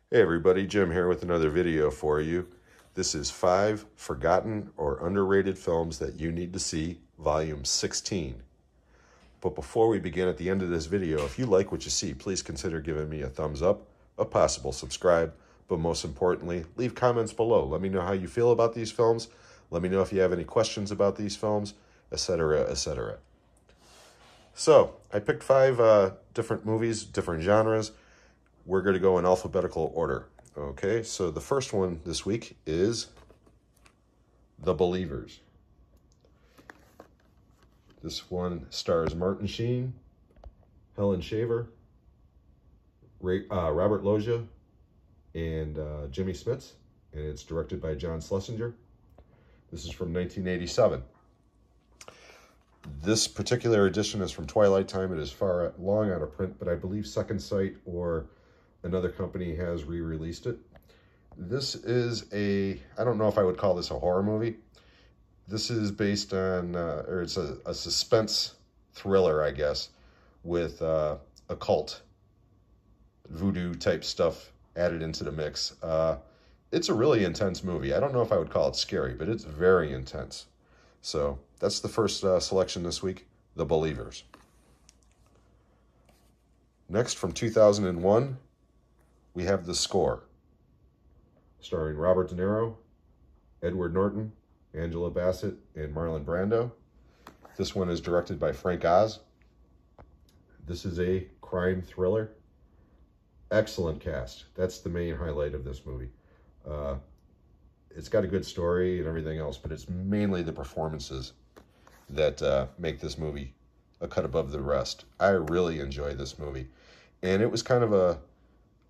Hey everybody, Jim here with another video for you. This is 5 Forgotten or Underrated Films That You Need to See, Volume 16. But before we begin, at the end of this video, if you like what you see, please consider giving me a thumbs up, a possible subscribe, but most importantly, leave comments below. Let me know how you feel about these films. Let me know if you have any questions about these films, etc., etc. So, I picked 5 different movies, different genres. We're going to go in alphabetical order. Okay, so the first one this week is The Believers. This one stars Martin Sheen, Helen Shaver, Robert Loggia, and Jimmy Smits, and it's directed by John Schlesinger. This is from 1987. This particular edition is from Twilight Time. It is long out of print, but I believe Second Sight or another company has re-released it. This is I don't know if I would call this a horror movie. This is based on, or it's a suspense thriller, I guess, with occult voodoo type stuff added into the mix. It's a really intense movie. I don't know if I would call it scary, but it's very intense. So that's the first selection this week, The Believers. Next, from 2001, we have The Score, starring Robert De Niro, Edward Norton, Angela Bassett, and Marlon Brando. This one is directed by Frank Oz. This is a crime thriller. Excellent cast. That's the main highlight of this movie. It's got a good story and everything else, but it's mainly the performances that make this movie a cut above the rest. I really enjoy this movie. And it was kind of a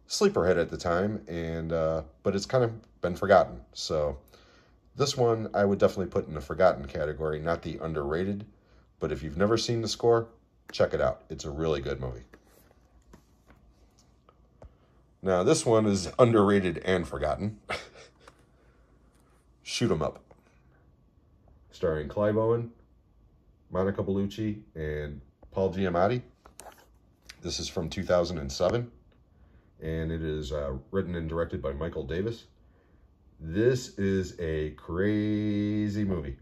sleeper hit at the time, and but it's kind of been forgotten. So this one I would definitely put in the forgotten category, not the underrated. But if you've never seen The Score, check it out. It's a really good movie. Now this one is underrated and forgotten. Shoot 'em Up, starring Clive Owen, Monica Bellucci, and Paul Giamatti. This is from 2007. And it is written and directed by Michael Davis. This is a crazy movie.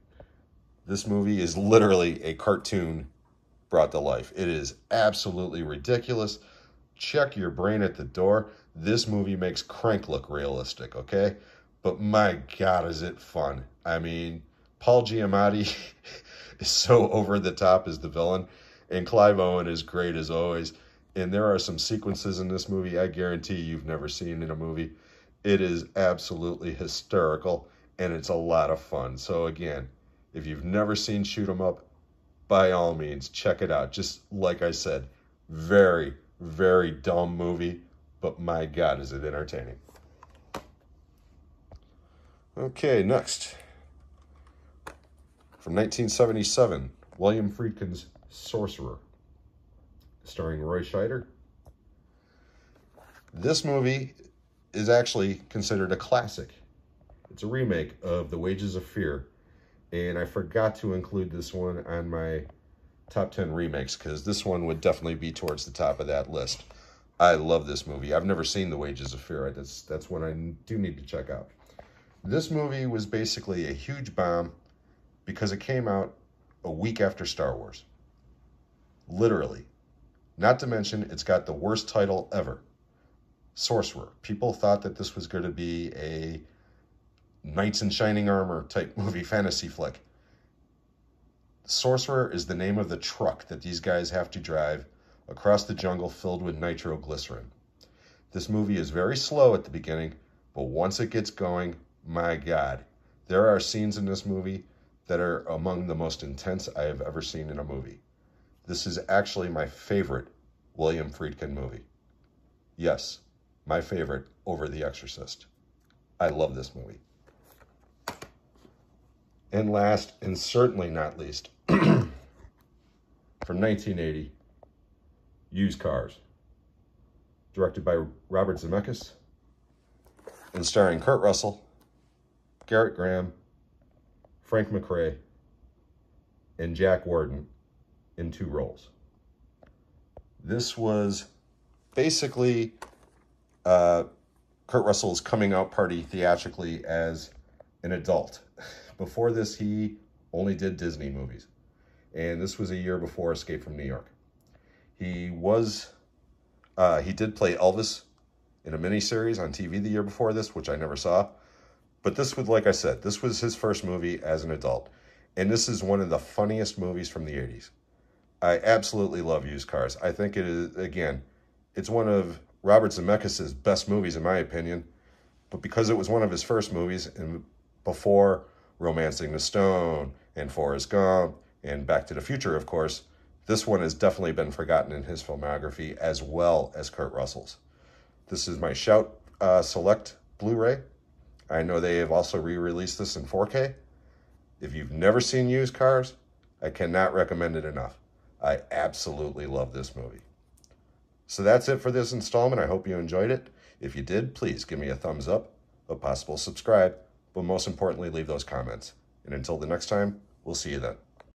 This movie is literally a cartoon brought to life. It is absolutely ridiculous. Check your brain at the door. This movie makes Crank look realistic, okay? But my God, is it fun. I mean, Paul Giamatti is so over the top as the villain, and Clive Owen is great as always. And there are some sequences in this movie I guarantee you've never seen in a movie. It is absolutely hysterical, and it's a lot of fun. So again, if you've never seen Shoot 'em Up, by all means, check it out. Just like I said, very, very dumb movie, but my God, is it entertaining. Okay, next. From 1977, William Friedkin's Sorcerer, starring Roy Scheider. This movie is actually considered a classic. It's a remake of The Wages of Fear, and I forgot to include this one on my top 10 remakes because this one would definitely be towards the top of that list. I love this movie. I've never seen The Wages of Fear. That's one I do need to check out. This movie was basically a huge bomb because it came out a week after Star Wars. Literally. Not to mention, it's got the worst title ever, Sorcerer. People thought that this was going to be a Knights in Shining Armor type movie, fantasy flick. Sorcerer is the name of the truck that these guys have to drive across the jungle filled with nitroglycerin. This movie is very slow at the beginning, but once it gets going, my God, there are scenes in this movie that are among the most intense I have ever seen in a movie. This is actually my favorite William Friedkin movie. Yes, my favorite over The Exorcist. I love this movie. And last, and certainly not least, from 1980, Used Cars, directed by Robert Zemeckis, and starring Kurt Russell, Garrett Graham, Frank McRae, and Jack Warden in 2 roles. This was basically Kurt Russell's coming out party theatrically as an adult. Before this, he only did Disney movies. And this was a year before Escape from New York. He did play Elvis in a miniseries on TV the year before this, which I never saw. But this was, like I said, this was his first movie as an adult. And this is one of the funniest movies from the 80s. I absolutely love Used Cars. I think it is, again, it's one of Robert Zemeckis' best movies, in my opinion. But because it was one of his first movies, and before Romancing the Stone and Forrest Gump and Back to the Future, of course, this one has definitely been forgotten in his filmography, as well as Kurt Russell's. This is my Shout Select Blu-ray. I know they have also re-released this in 4K. If you've never seen Used Cars, I cannot recommend it enough. I absolutely love this movie. So that's it for this installment. I hope you enjoyed it. If you did, please give me a thumbs up, a possible subscribe, but most importantly, leave those comments. And until the next time, we'll see you then.